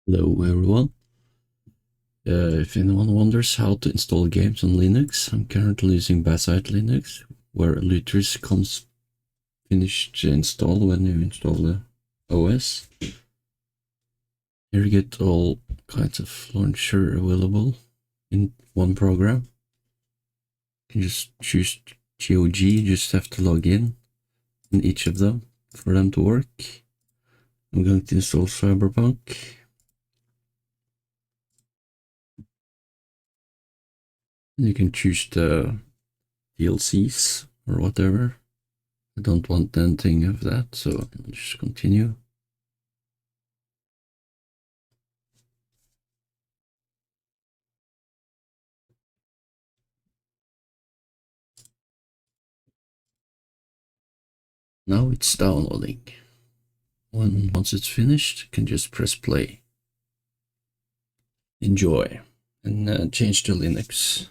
Hello everyone. If anyone wonders how to install games on Linux, I'm currently using Basite Linux, where Lutris comes finished to install when you install the OS. Here you get all kinds of launcher available in one program. You can just choose GOG, you just have to log in each of them for them to work. I'm going to install Cyberpunk. You can choose the DLCs or whatever. I don't want anything of that, so I'll just continue. Now it's downloading. Once it's finished, you can just press play. Enjoy and change to Linux.